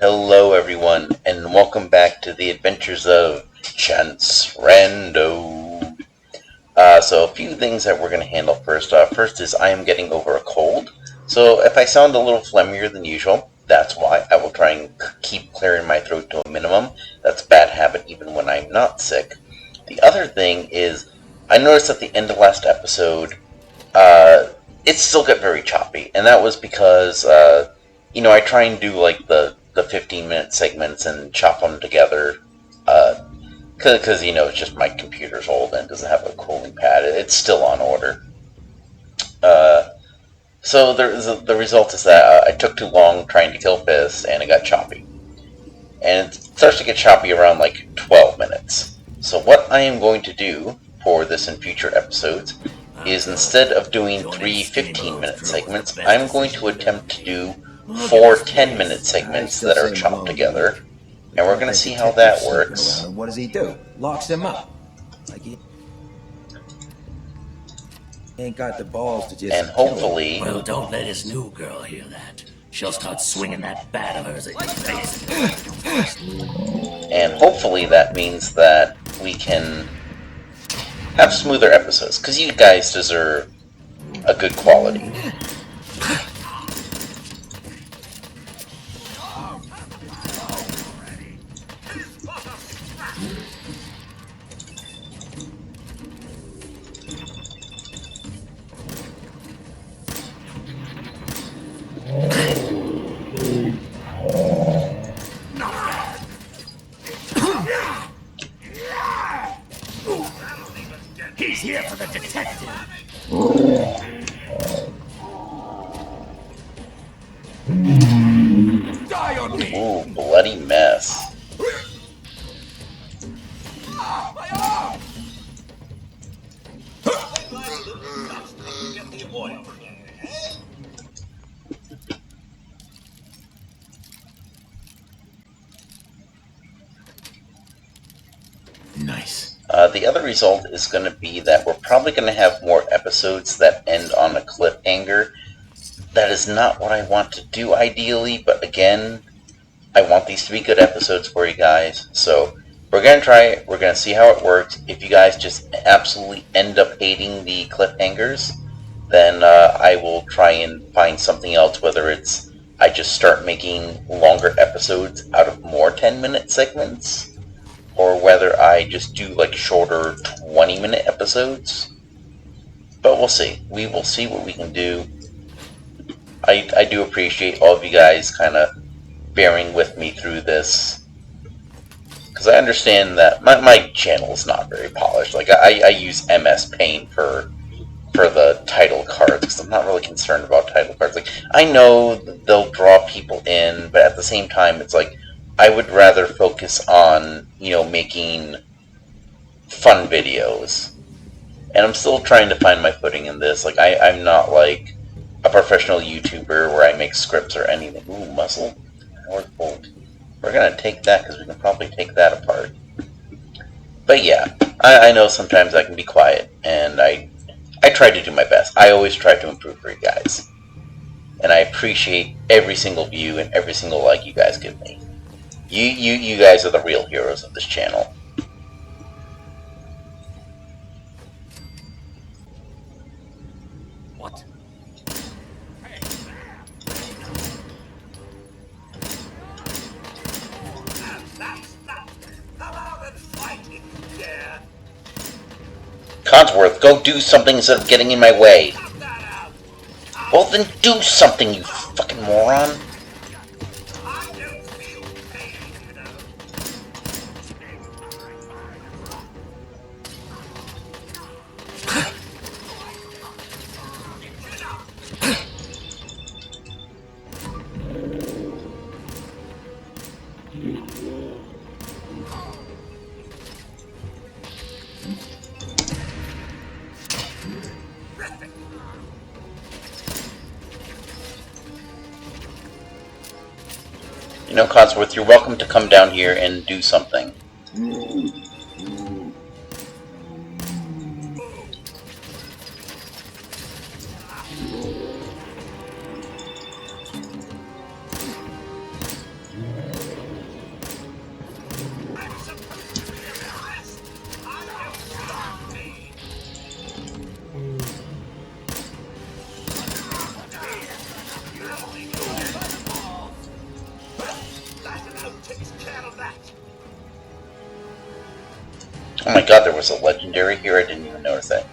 Hello everyone, and welcome back to the adventures of Chems, Rando. So a few things that we're going to handle first. First is I am getting over a cold, so if I sound a little phlegmier than usual, that's why. I will try and keep clearing my throat to a minimum. That's a bad habit even when I'm not sick. The other thing is, I noticed at the end of last episode, it still got very choppy, and that was because, I try and do like the 15-minute segments and chop them together, because it's just my computer's old and doesn't have a cooling pad. It's still on order. Uh, so the result is that I took too long trying to kill Fizz, and it got choppy. And it starts to get choppy around like 12 minutes. So what I am going to do for this in future episodes is, instead of doing three 15-minute segments, I'm going to attempt to do 4 10-minute segments that are chopped together, and we're going to see how that works. What does he do? Locks him up. Like he ain't got the balls to just. And hopefully, Well, don't let his new girl hear that. She'll start swinging that bat of hers at your face. And hopefully that means that we can have smoother episodes, because you guys deserve a good quality. He's here for the detective. Die on me! Ooh, bloody mess. My arm! Nice. The other result is going to be that we're probably going to have more episodes that end on a cliffhanger. That is not what I want to do ideally, but again, I want these to be good episodes for you guys. So we're going to try it. We're going to see how it works. If you guys just absolutely end up hating the cliffhangers, then I will try and find something else, whether it's I just start making longer episodes out of more 10-minute segments, or whether I just do like shorter 20-minute episodes. But we'll see. We will see what we can do. I do appreciate all of you guys kind of bearing with me through this, because I understand that my channel is not very polished. Like I use MS Paint for the title cards, because I'm not really concerned about title cards. Like, I know they'll draw people in, but at the same time, it's like I would rather focus on, making fun videos. And I'm still trying to find my footing in this. Like, I'm not like a professional YouTuber where I make scripts or anything. Ooh, muscle. North Bolt. We're gonna take that because we can probably take that apart. But yeah, I know sometimes I can be quiet, and I try to do my best. I always try to improve for you guys. And I appreciate every single view and every single like you guys give me. You guys are the real heroes of this channel. What? Codsworth, go do something instead of getting in my way. Well, then do something, you fucking moron. Codsworth, you're welcome to come down here and do something. Oh my god, there was a legendary here, I didn't even notice that.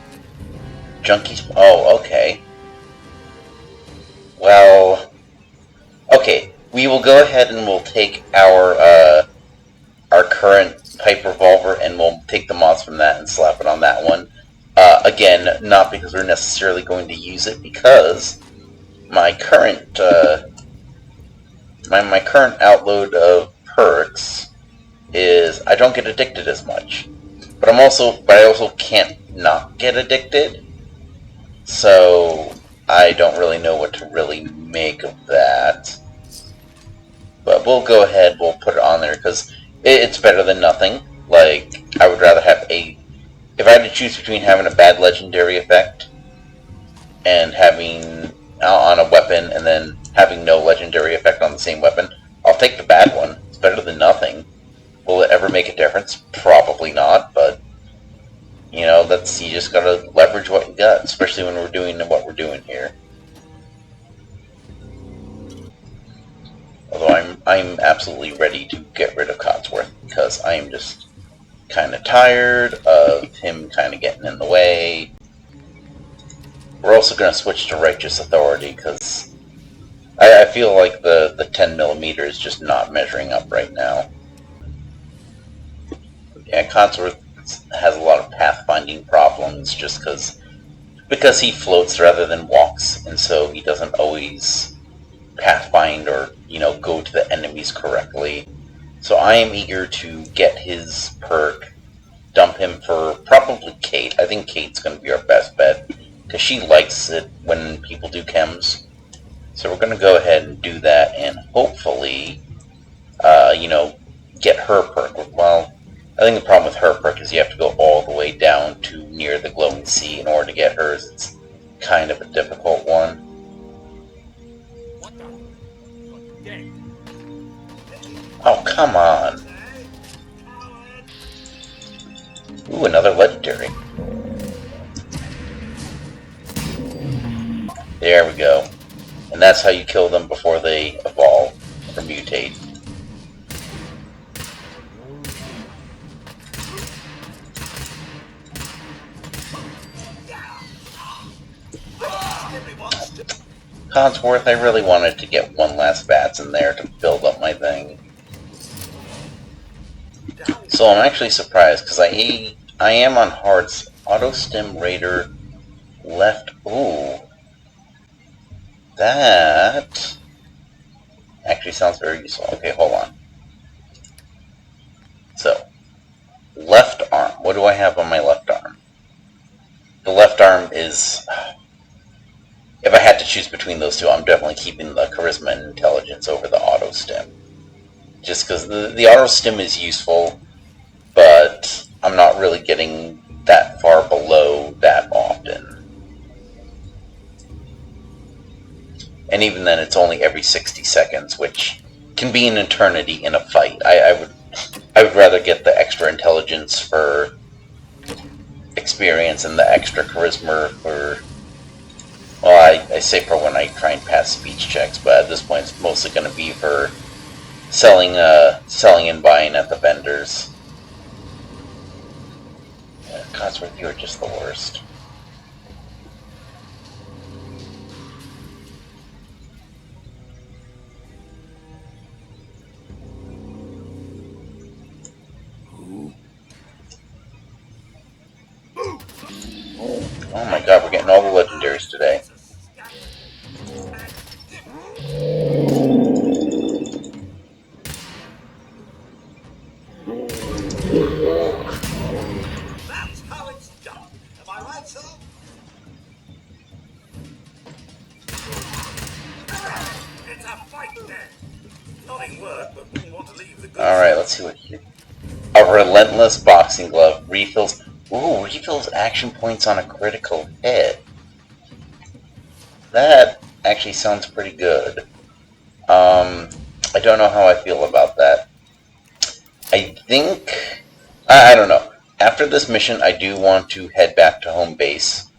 Junkies? Oh, okay. Well, okay, we will go ahead and we'll take our current pipe revolver and we'll take the mods from that and slap it on that one. Again, not because we're necessarily going to use it, because my current my current outload of perks is I don't get addicted as much, but I also can't not get addicted. So I don't really know what to really make of that. But we'll go ahead, we'll put it on there because it's better than nothing. Like, I would rather have if I had to choose between having a bad legendary effect and having on a weapon and then having no legendary effect on the same weapon, I'll take the bad one. It's better than nothing. Will it ever make a difference? Probably not, but you just gotta leverage what you got, especially when we're doing what we're doing here. Although I'm absolutely ready to get rid of Cotsworth because I am just kind of tired of him kind of getting in the way. We're also going to switch to Righteous Authority because I feel like the 10mm is just not measuring up right now. Yeah, Cotsworth has a lot of pathfinding problems just because he floats rather than walks, and so he doesn't always pathfind or go to the enemies correctly. So I am eager to get his perk, dump him for probably Kate. I think Kate's going to be our best bet because she likes it when people do chems. So we're going to go ahead and do that and hopefully get her perk. Well, I think the problem with her perk is you have to go all the way down to near the glowing sea in order to get hers. It's kind of a difficult one. Oh, come on. Ooh, another legendary. There we go. And that's how you kill them before they evolve or mutate. Codsworth, I really wanted to get one last bats in there to build up my thing. So I'm actually surprised because I am on hards. Auto Stim Raider left. Ooh. That actually sounds very useful. Okay, hold on. So, left arm. What do I have on my left arm? The left arm is... If I had to choose between those two, I'm definitely keeping the Charisma and Intelligence over the Auto Stim. Just because the Auto Stim is useful, but I'm not really getting that far below that often. And even then, it's only every 60 seconds, which can be an eternity in a fight. I would rather get the extra intelligence for experience and the extra charisma for... Well, I say for when I try and pass speech checks, but at this point it's mostly going to be for selling and buying at the vendors. Yeah, Codsworth, you're just the worst. Oh my god, we're getting all the legendaries today. That's how it's done. Am I right, sir? It's a fight then. Nothing worked, but we want to leave the good. Alright, let's see what here. A relentless boxing glove refills. Ooh, refills action points on a critical hit. That actually sounds pretty good. I don't know how I feel about that. I think... I don't know. After this mission, I do want to head back to home base.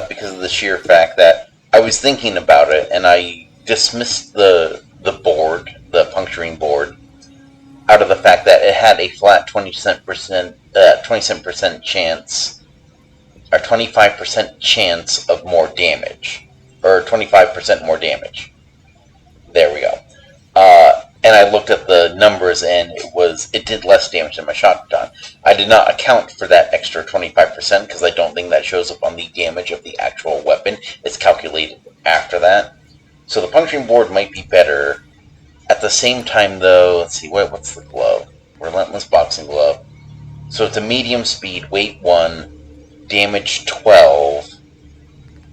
Because of the sheer fact that I was thinking about it, and I dismissed the board, the puncturing board. out of the fact that it had a flat 27% chance, or 25% chance of more damage, or 25% more damage. There we go. And I looked at the numbers, and it did less damage than my shotgun. I did not account for that extra 25% because I don't think that shows up on the damage of the actual weapon. It's calculated after that. So the puncturing board might be better. At the same time, though, let's see, what's the glove? Relentless Boxing Glove. So it's a medium speed, weight 1, damage 12.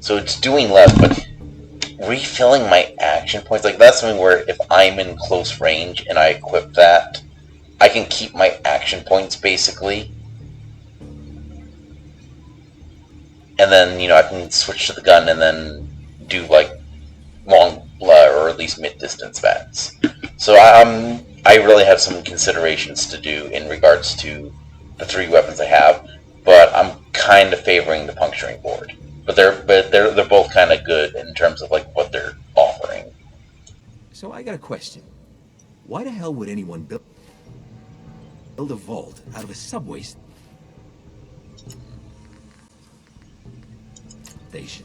So it's doing less, but refilling my action points, like that's something where if I'm in close range and I equip that, I can keep my action points basically. And then, I can switch to the gun and then do like long or at least mid-distance bats. So I really have some considerations to do in regards to the 3 weapons I have, but I'm kind of favoring the puncturing board. But they're both kind of good in terms of like what they're offering. So I got a question. Why the hell would anyone build a vault out of a subway station?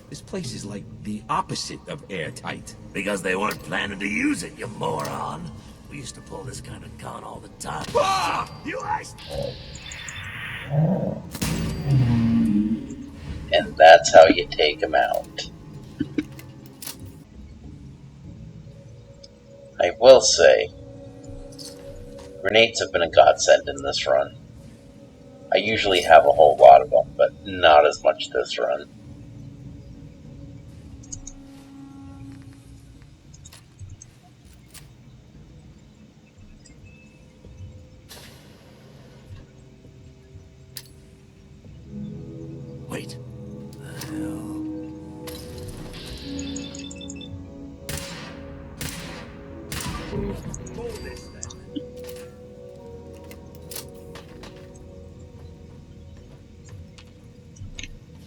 This place is like the opposite of airtight. Because they weren't planning to use it, you moron. We used to pull this kind of gun all the time. Ah! You asked! And that's how you take them out. I will say, grenades have been a godsend in this run. I usually have a whole lot of them, but not as much this run. Wait.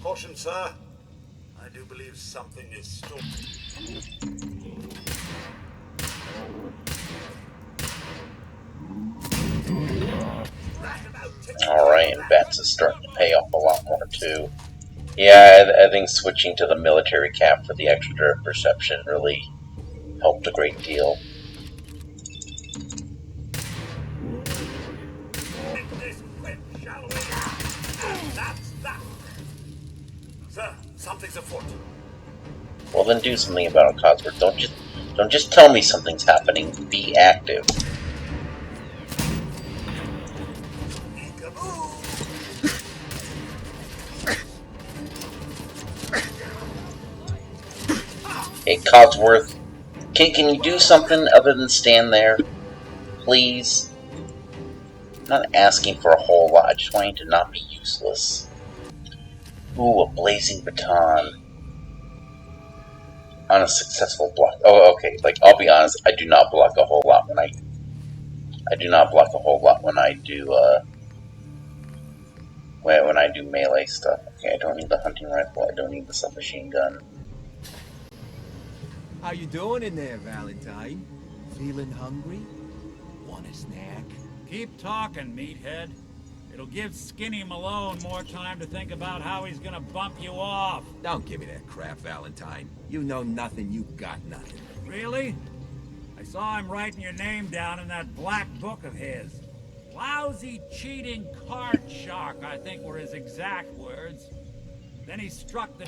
Caution, sir. I do believe something is stored. Alright, and bats is starting to pay off a lot more too. Yeah, I think switching to the military cap for the extra perception really helped a great deal. This quick, shall we? That's that. Sir, something's afoot. Well, then do something about it, Codsworth. Don't just tell me something's happening. Be active. Hey, Codsworth, can you do something other than stand there? Please? I'm not asking for a whole lot, I just want you to not be useless. Ooh, a blazing baton. On a successful block. Oh, okay, like, I'll be honest, I do not block a whole lot when I do, when I do melee stuff. Okay, I don't need the hunting rifle, I don't need the submachine gun. How you doing in there, Valentine? Feeling hungry? Want a snack? Keep talking, meathead. It'll give Skinny Malone more time to think about how he's gonna bump you off. Don't give me that crap, Valentine. You know nothing, you got nothing. Really? I saw him writing your name down in that black book of his. Lousy, cheating card shark, I think were his exact words. Then he struck the...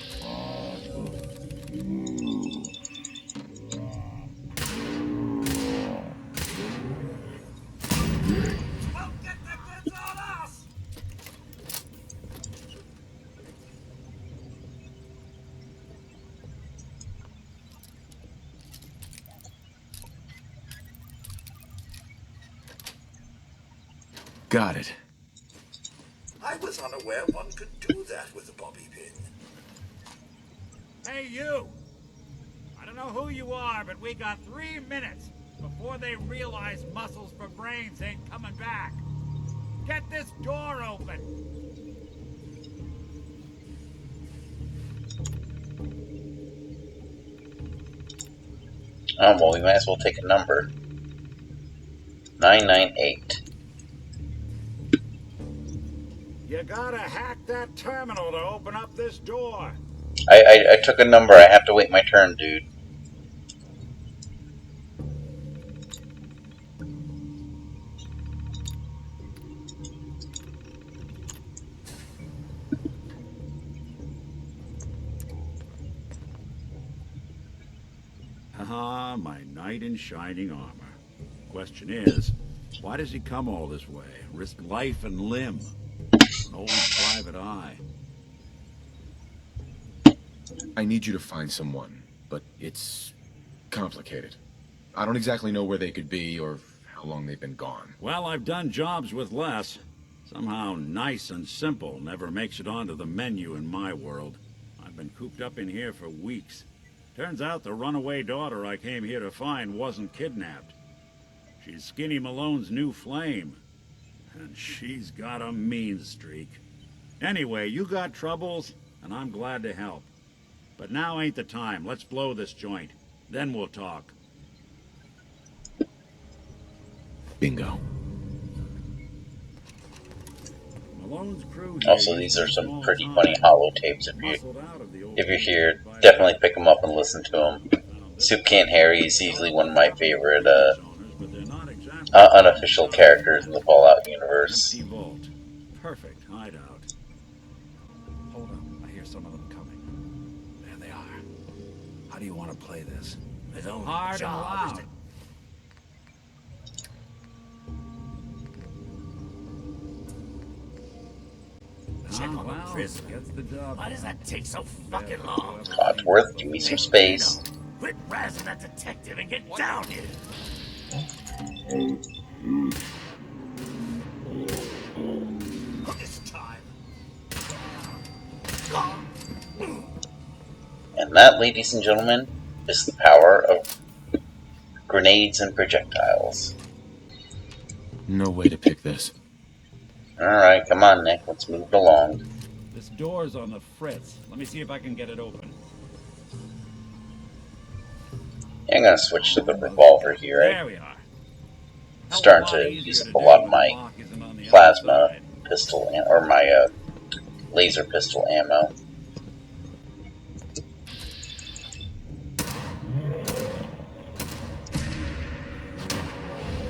Got it. I was unaware one could do that with a bobby pin. Hey, you! I don't know who you are, but we got 3 minutes before they realize muscles for brains ain't coming back. Get this door open! Oh, well, we might as well take a number. 998. You gotta hack that terminal to open up this door. I took a number. I have to wait my turn, dude. Ah, my knight in shining armor. Question is, why does he come all this way? Risk life and limb? An old private eye. I need you to find someone, but it's complicated. I don't exactly know where they could be or how long they've been gone. Well, I've done jobs with less. Somehow nice and simple never makes it onto the menu in my world. I've been cooped up in here for weeks. Turns out the runaway daughter I came here to find wasn't kidnapped. She's Skinny Malone's new flame. And she's got a mean streak. Anyway, you got troubles, and I'm glad to help. But now ain't the time. Let's blow this joint. Then we'll talk. Bingo. Malone's crew Also, these are some pretty funny holotapes. If you're here, definitely pick them up and listen to them. Soup Can Harry is easily one of my favorite unofficial characters in the Fallout universe. Empty vault. Perfect hideout. Hold up, I hear some of them coming. There they are. How do you want to play this? Hard and loud. Well, gets the job. Why does that take so fucking long? Codsworth, give me some space. Quit razzing that detective and get down here. This time. And that, ladies and gentlemen, is the power of grenades and projectiles. No way to pick this. Alright, come on, Nick. Let's move it along. This door's on the fritz. Let me see if I can get it open. Yeah, I'm gonna switch to the revolver here. There we are. Starting to use up a lot of my plasma pistol, or my laser pistol ammo.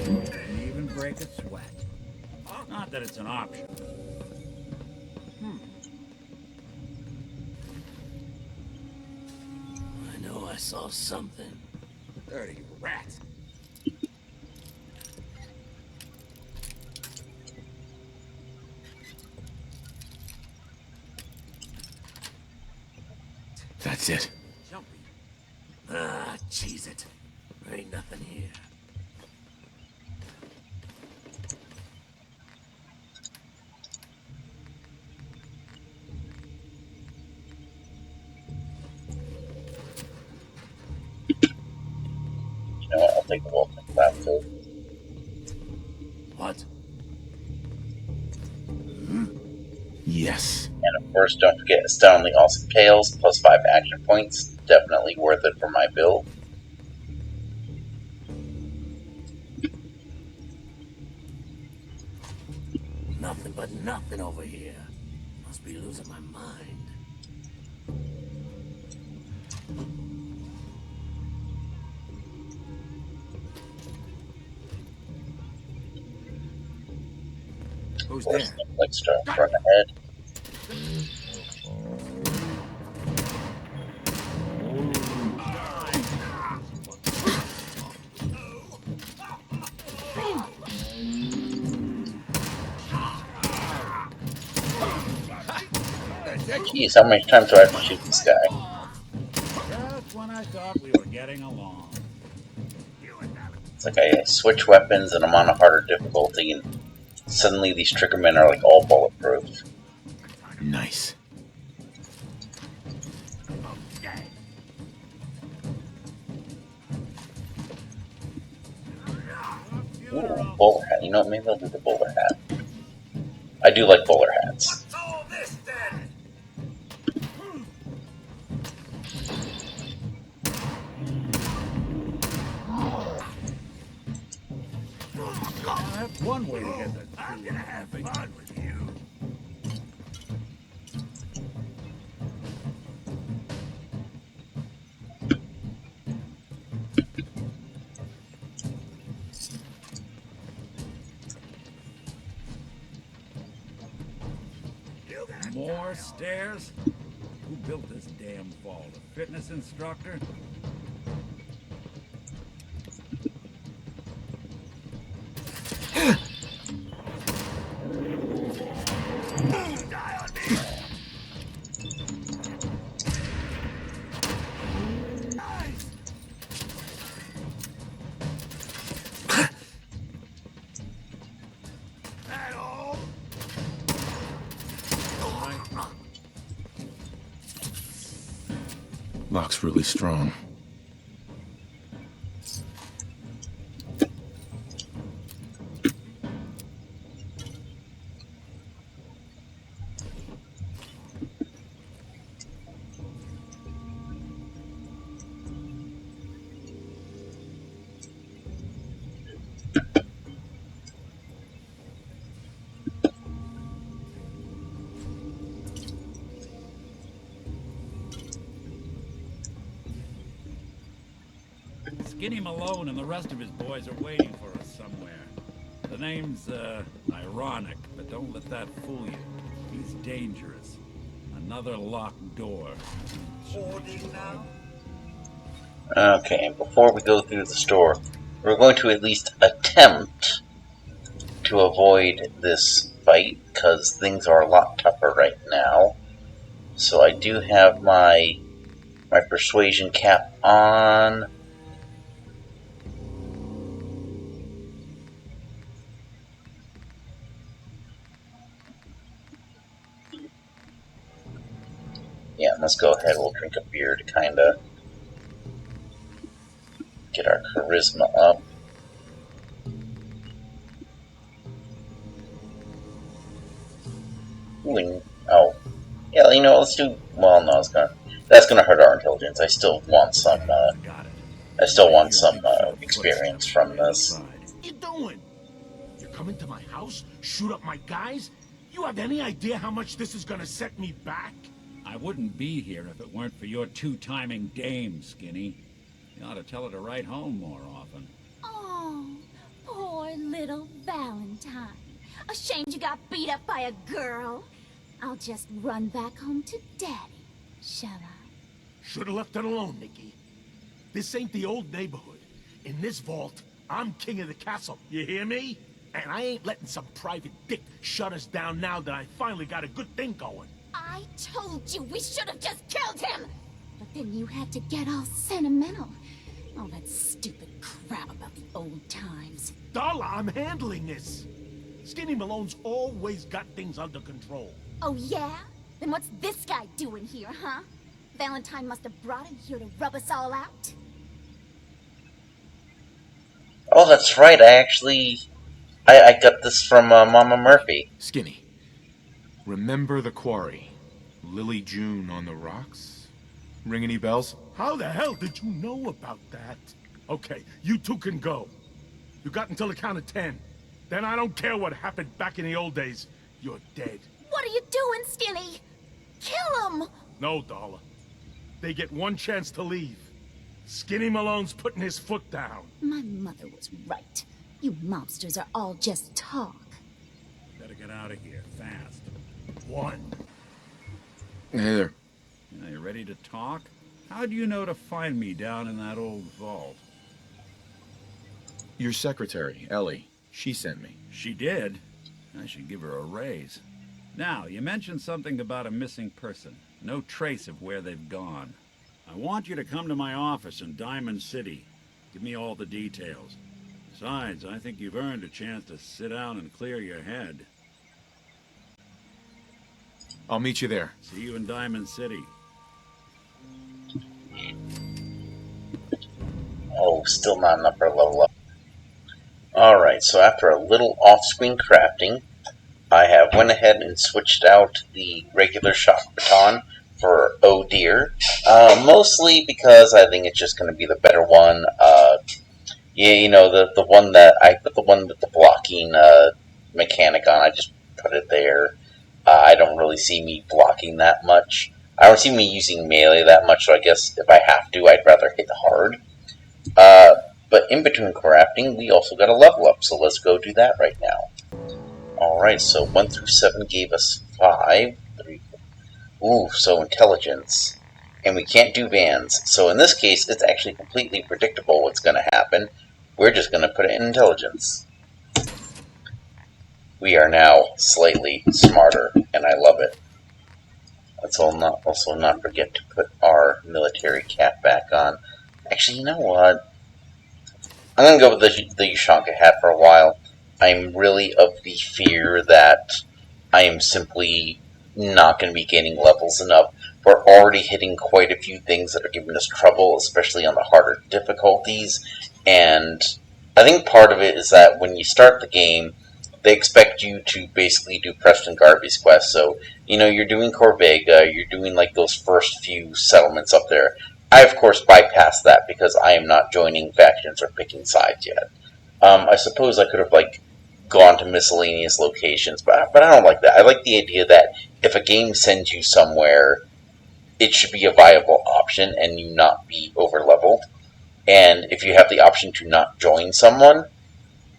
Didn't even break a sweat. Not that it's an option. I know I saw something. Dirty rats. That's it. Jumpy. Ah, cheese it. There ain't nothing here. You know what? I'll take the Vulcan battlefield. What? Yes. And of course, don't forget astoundingly awesome tails, plus 5 action points. Definitely worth it for my build. Nothing but nothing over here. Must be losing my mind. Who's Of course, there? like start run ahead. Jeez, how many times do I have to shoot this guy? Just when I thought we were getting along. It's like I switch weapons and I'm on a harder difficulty, and suddenly these triggermen are like all bulletproof. Nice. Ooh, bowler hat. You know what? Maybe I'll do the bowler hat. I do like bowler hats. What's all this then? That's one way to get the I'm truth. gonna have fun with you. You gotta More die stairs? Who built this damn vault? A fitness instructor? Die on me! Nice! That all? Lock's really strong. Skinny Malone and the rest of his boys are waiting for us somewhere. The name's, ironic, but don't let that fool you. He's dangerous. Another locked door. Hoarding now? Okay, before we go through the store, we're going to at least attempt to avoid this fight, because things are a lot tougher right now. So I do have my persuasion cap on. Yeah, let's go ahead. We'll drink a beer to kind of get our charisma up. Ooh, and, oh, yeah. You know, let's do. Well, no, that's gonna hurt our intelligence. I still want some. Got it. I still I want hear some big set of experience footsteps from on the other this. side. What you doing? You're coming to my house? Shoot up my guys? You have any idea how much this is gonna set me back? I wouldn't be here if it weren't for your two-timing dame, Skinny. You ought to tell her to write home more often. Oh, poor little Valentine. Ashamed you got beat up by a girl. I'll just run back home to Daddy, shall I? Should've left it alone, Nikki. This ain't the old neighborhood. In this vault, I'm king of the castle. You hear me? And I ain't letting some private dick shut us down now that I finally got a good thing going. I told you we should have just killed him! But then you had to get all sentimental. All that stupid crap about the old times. Darla, I'm handling this. Skinny Malone's always got things under control. Oh yeah? Then what's this guy doing here, huh? Valentine must have brought him here to rub us all out. Oh, that's right. I got this from Mama Murphy. Skinny, remember the quarry? Lily June on the rocks? Ring any bells? How the hell did you know about that? Okay, you two can go. You got until the count of 10. Then I don't care what happened back in the old days. You're dead. What are you doing, Skinny? Kill him! No, Darla. They get one chance to leave. Skinny Malone's putting his foot down. My mother was right. You mobsters are all just talk. Better get out of here, fast. One. Hey there. Now, you ready to talk? How do you know to find me down in that old vault? Your secretary, Ellie. She sent me. She did? I should give her a raise. Now, you mentioned something about a missing person. No trace of where they've gone. I want you to come to my office in Diamond City. Give me all the details. Besides, I think you've earned a chance to sit down and clear your head. I'll meet you there. See you in Diamond City. Oh, still not an upper level up. Alright, so after a little off-screen crafting, I have went ahead and switched out the regular shock baton for Oh Dear. Mostly because I think it's just going to be the better one. Yeah, the one that I put the one with the blocking mechanic on. I just put it there. I don't really see me blocking that much. I don't see me using melee that much. So I guess if I have to, I'd rather hit hard. Uh, but in between crafting, we also got a level up. So let's go do that right now. All right. So 1 through 7 gave us 5. 3. Ooh, so intelligence. And we can't do bands. So in this case, it's actually completely predictable what's going to happen. We're just going to put it in intelligence. We are now slightly smarter, and I love it. Let's also not forget to put our military cap back on. Actually, you know what? I'm going to go with the Ushanka hat for a while. I'm really of the fear that I am simply not going to be gaining levels enough. We're already hitting quite a few things that are giving us trouble, especially on the harder difficulties. And I think part of it is that when you start the game, they expect you to basically do Preston Garvey's quest. So, you're doing Corvega, you're doing like those first few settlements up there. I, of course, bypassed that because I am not joining factions or picking sides yet. I suppose I could have, gone to miscellaneous locations, but I don't like that. I like the idea that if a game sends you somewhere, it should be a viable option and you not be overleveled. And if you have the option to not join someone,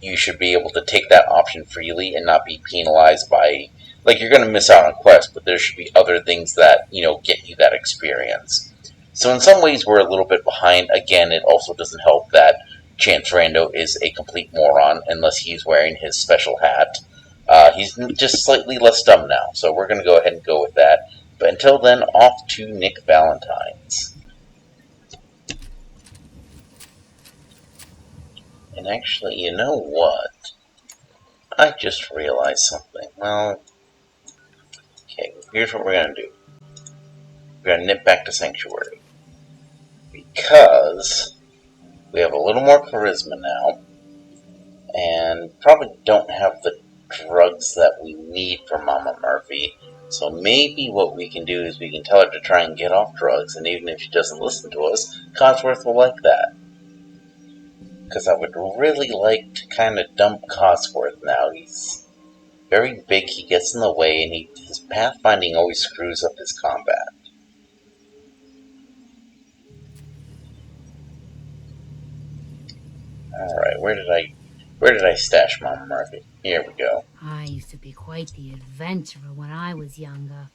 you should be able to take that option freely and not be penalized by, you're going to miss out on quests, but there should be other things that, get you that experience. So in some ways, we're a little bit behind. Again, it also doesn't help that Chance Rando is a complete moron unless he's wearing his special hat. He's just slightly less dumb now, so we're going to go ahead and go with that. But until then, off to Nick Valentine's. And actually, you know what? I just realized something. Well, okay, here's what we're going to do. We're going to nip back to Sanctuary. Because we have a little more charisma now. And probably don't have the drugs that we need for Mama Murphy. So maybe what we can do is we can tell her to try and get off drugs. And even if she doesn't listen to us, Codsworth will like that. Because I would really like to kind of dump Codsworth now. He's very big, he gets in the way, and his pathfinding always screws up his combat. Alright, where did I stash Mama Murphy? Here we go. I used to be quite the adventurer when I was younger.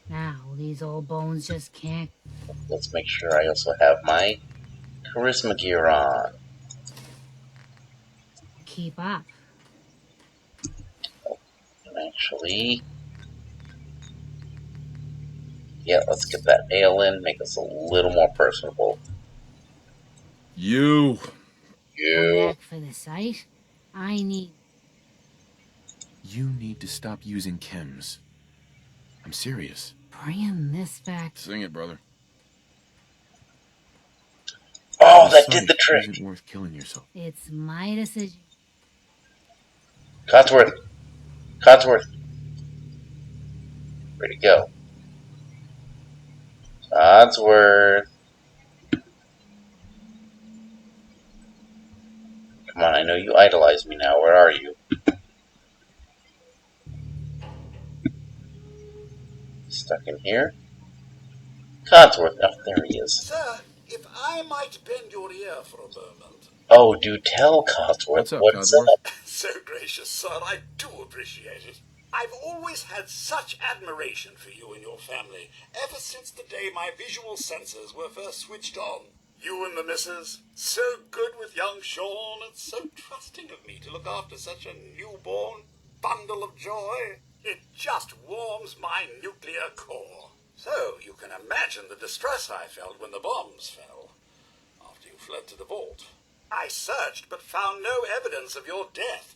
Now, these old bones just can't... Let's make sure I also have my charisma gear on. keep up. Actually, yeah, let's get that ale in, make us a little more personable. You. Come back for the site? You need to stop using chems. I'm serious. Bring this back. Sing it, brother. Oh, that did the trick. Isn't worth killing yourself. It's my decision. Codsworth. Where'd he go? Codsworth. Come on, I know you idolize me now. Where are you? Stuck in here? Codsworth. Oh, there he is. Sir, if I might bend your ear for a moment. Oh, do tell, Codsworth. What's up? So gracious, sir. I do appreciate it. I've always had such admiration for you and your family, ever since the day my visual senses were first switched on. You and the missus, so good with young Sean, and so trusting of me to look after such a newborn bundle of joy. It just warms my nuclear core. So you can imagine the distress I felt when the bombs fell, after you fled to the vault. I searched but found no evidence of your death.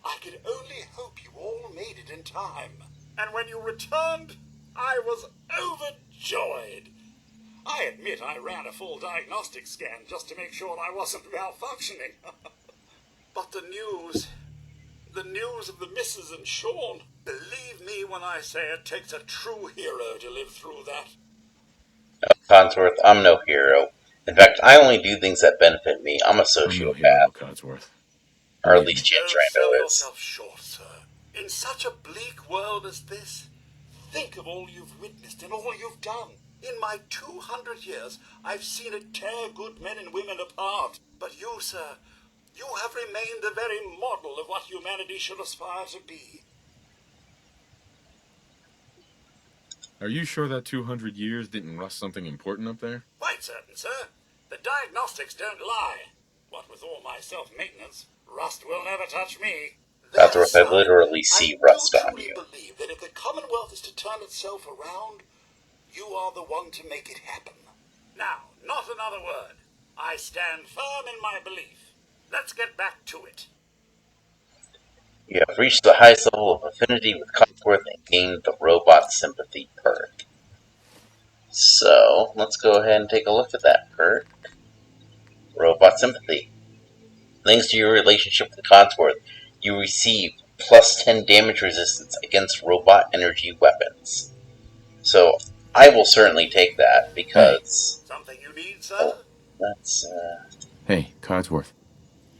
I could only hope you all made it in time. And when you returned, I was overjoyed. I admit I ran a full diagnostic scan just to make sure I wasn't malfunctioning. But the news of the missus and Sean, believe me when I say it takes a true hero to live through that. Codsworth, I'm no hero. In fact, I only do things that benefit me. I'm a I'm no hero, sociopath. Codsworth. Or at Believe least me. James Don't sell Rando is. yourself short, sir. In such a bleak world as this, think of all you've witnessed and all you've done. In my 200 years, I've seen it tear good men and women apart. But you, sir, you have remained the very model of what humanity should aspire to be. Are you sure that 200 years didn't rust something important up there? Quite certain, sir. The diagnostics don't lie. What with all my self-maintenance, rust will never touch me. There, Codsworth, I son, literally I see do rust on truly you. believe that if the Commonwealth is to turn itself around, you are the one to make it happen. Now, not another word. I stand firm in my belief. Let's get back to it. You have reached the highest level of affinity with Codsworth and gained the robot sympathy perk. So, let's go ahead and take a look at that perk. Robot sympathy. Thanks to your relationship with Codsworth, you receive plus 10 damage resistance against robot energy weapons. So, I will certainly take that because... Something you need, sir? Oh, that's, Hey, Codsworth.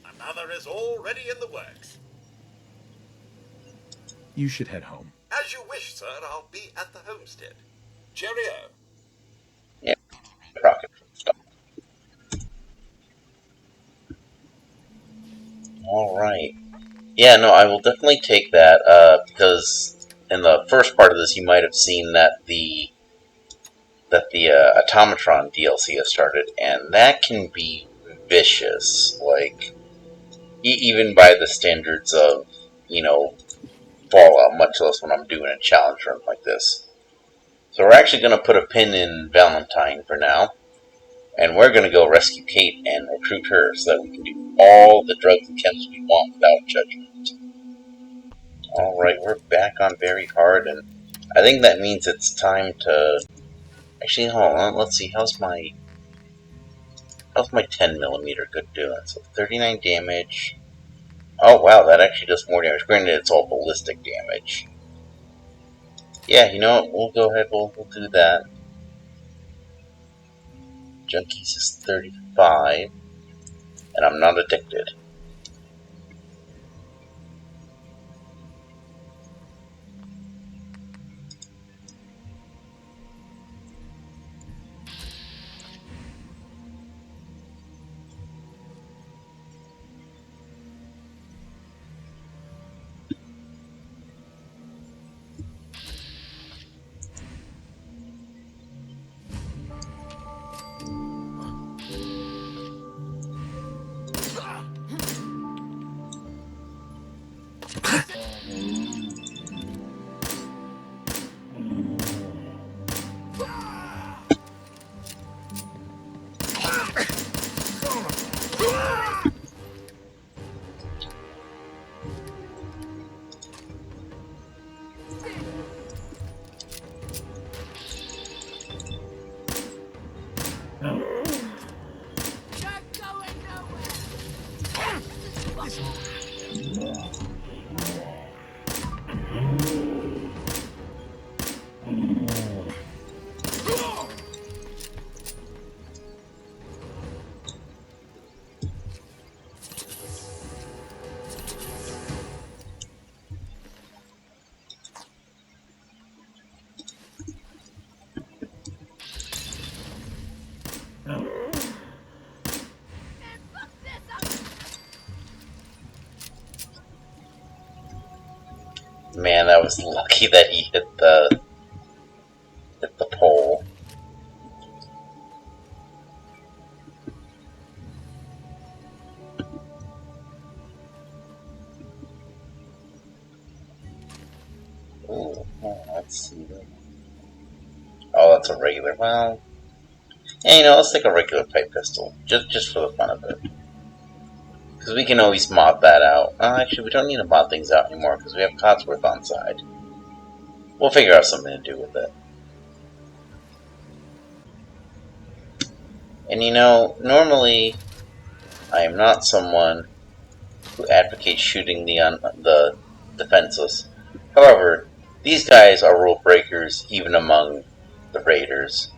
Another is already in the works. You should head home. As you wish, sir, I'll be at the homestead. Cheerio. yeah, rocket stuff. Alright. Yeah, no, I will definitely take that, because in the first part of this you might have seen that the Automatron DLC has started, and that can be vicious, like, even by the standards of, Fallout, much less when I'm doing a challenge run like this. So we're actually going to put a pin in Valentine for now, and we're going to go rescue Kate and recruit her so that we can do all the drugs and chems we want without judgment. Alright, we're back on very hard, and I think that means it's time to... Actually, hold on, let's see, how's my 10mm good doing? So 39 damage. Oh wow, that actually does more damage. Granted, it's all ballistic damage. Yeah, you know what, we'll go ahead, we'll do that. Junkies is 35, and I'm not addicted. Man, that was lucky that he hit the pole. Ooh, let's see. Oh, that's a regular. Well, yeah, let's take a regular pipe pistol, just for the fun of it. Because we can always mod that out. Actually, we don't need to mod things out anymore because we have Codsworth on side. We'll figure out something to do with it. And normally I am not someone who advocates shooting the defenseless. However, these guys are rule breakers even among the raiders.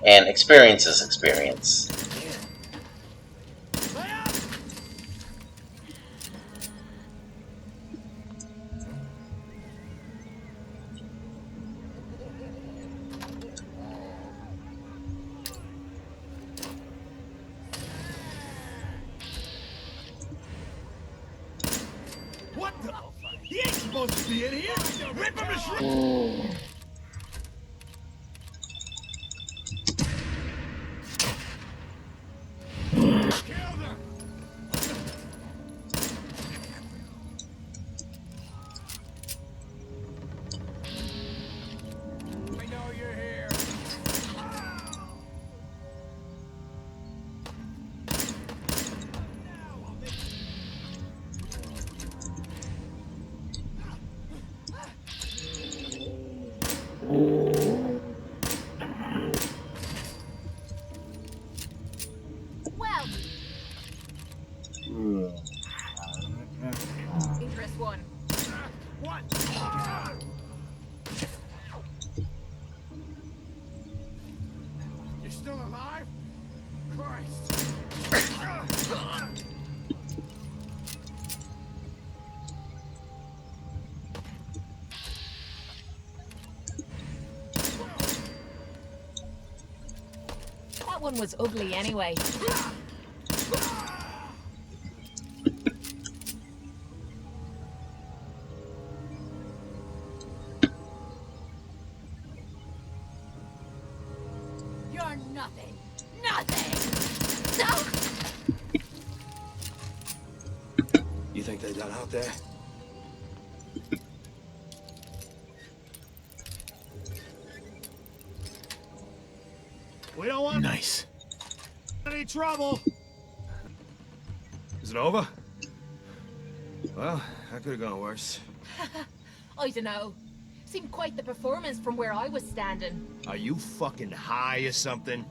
And experience is experience. What the? He ain't supposed to be in here. Rip him to shreds. Kill them. We know you're here. Well. Dangerous one. What? You're still alive? Christ. That one was ugly anyway. You're nothing. Nothing! No! You think they got out there? We don't want Nice. any trouble. Is it over? Well, that could have gone worse. I dunno. Seemed quite the performance from where I was standing. Are you fucking high or something?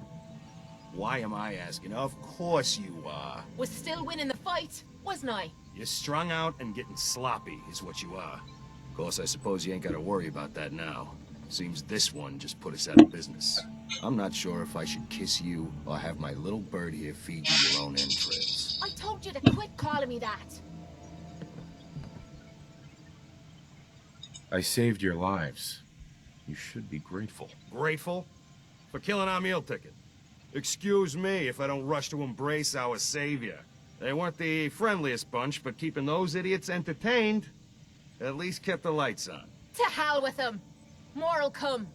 Why am I asking? Of course you are. Was still winning the fight, wasn't I? You're strung out and getting sloppy is what you are. Of course, I suppose you ain't gotta worry about that now. Seems this one just put us out of business. I'm not sure if I should kiss you or have my little bird here feed you your own entrails. I told you to quit calling me that. I saved your lives. You should be grateful. Grateful? For killing our meal ticket. Excuse me if I don't rush to embrace our savior. They weren't the friendliest bunch, but keeping those idiots entertained at least kept the lights on. To hell with them. More'll come.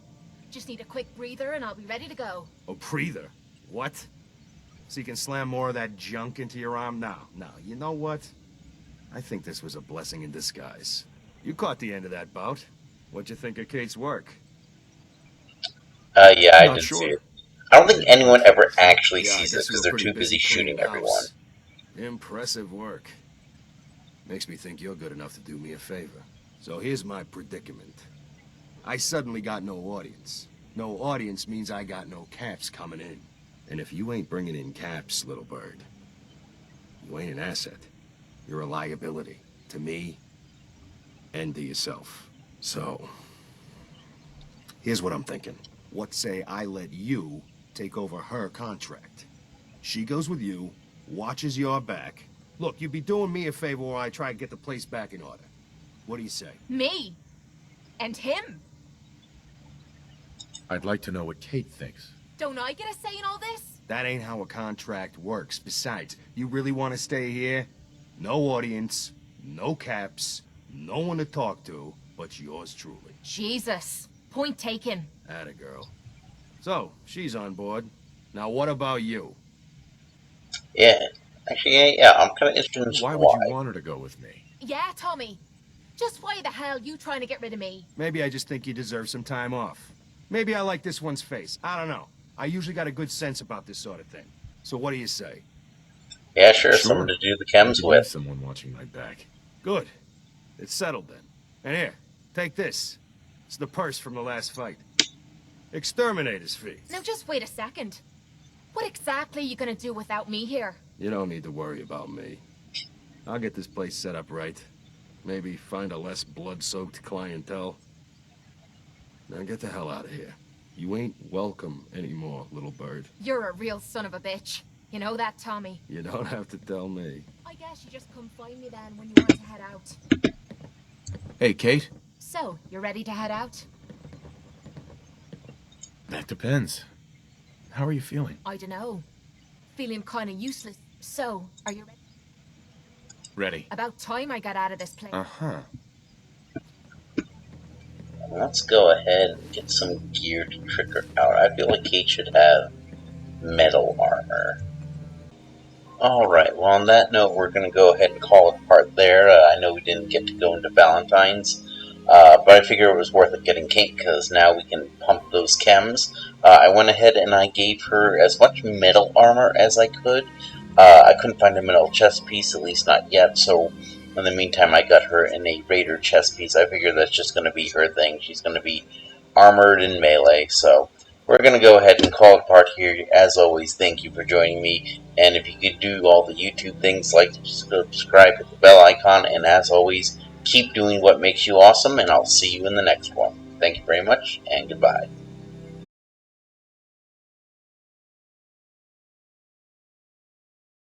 Just need a quick breather and I'll be ready to go. A breather? What? So you can slam more of that junk into your arm now? Now, you know what? I think this was a blessing in disguise. You caught the end of that bout. What'd you think of Kate's work? Yeah, I Not did sure. see it. I don't think anyone ever actually Yeah, I sees it guess you because were they're pretty too busy shooting cleaning everyone. house. Impressive work. Makes me think you're good enough to do me a favor. So here's my predicament. I suddenly got no audience. No audience means I got no caps coming in. And if you ain't bringing in caps, little bird, you ain't an asset. You're a liability to me and to yourself. So, here's what I'm thinking. What say I let you take over her contract? She goes with you, watches your back. Look, you'd be doing me a favor while I try to get the place back in order. What do you say? Me? And him? I'd like to know what Kate thinks. Don't I get a say in all this? That ain't how a contract works. Besides, you really want to stay here? No audience, no caps, no one to talk to, but yours truly. Jesus. Point taken. Atta girl. So, she's on board. Now what about you? Yeah, actually, yeah, I'm kind of interested in Why would why. you want her to go with me? Yeah, Tommy. Just why the hell you trying to get rid of me? Maybe I just think you deserve some time off. Maybe I like this one's face. I don't know. I usually got a good sense about this sort of thing. So what do you say? Yeah, sure, someone to do the chems I could use with. someone watching my back. Good. It's settled then. And here, take this. It's the purse from the last fight. Exterminator's fee. Now just wait a second. What exactly are you gonna do without me here? You don't need to worry about me. I'll get this place set up right. Maybe find a less blood-soaked clientele. Now get the hell out of here. You ain't welcome anymore, little bird. You're a real son of a bitch. You know that, Tommy? You don't have to tell me. I guess you just come find me then when you want to head out. Hey, Kate? So, you're ready to head out? That depends. How are you feeling? I dunno. Feeling kinda useless. So, are you ready? Ready. About time I got out of this place. Uh-huh. Let's go ahead and get some gear to trick her out. I feel like Kate should have metal armor. Alright, well on that note, we're going to go ahead and call it part there. I know we didn't get to go into Valentine's, but I figure it was worth it getting Kate, because now we can pump those chems. I went ahead and I gave her as much metal armor as I could. I couldn't find a metal chest piece, at least not yet, so in the meantime I got her in a Raider chest piece. I figure that's just going to be her thing. She's going to be armored in melee, so we're going to go ahead and call it part here. As always, thank you for joining me, and if you could do all the YouTube things, like, subscribe, hit the bell icon, and as always, keep doing what makes you awesome, and I'll see you in the next one. Thank you very much, and goodbye.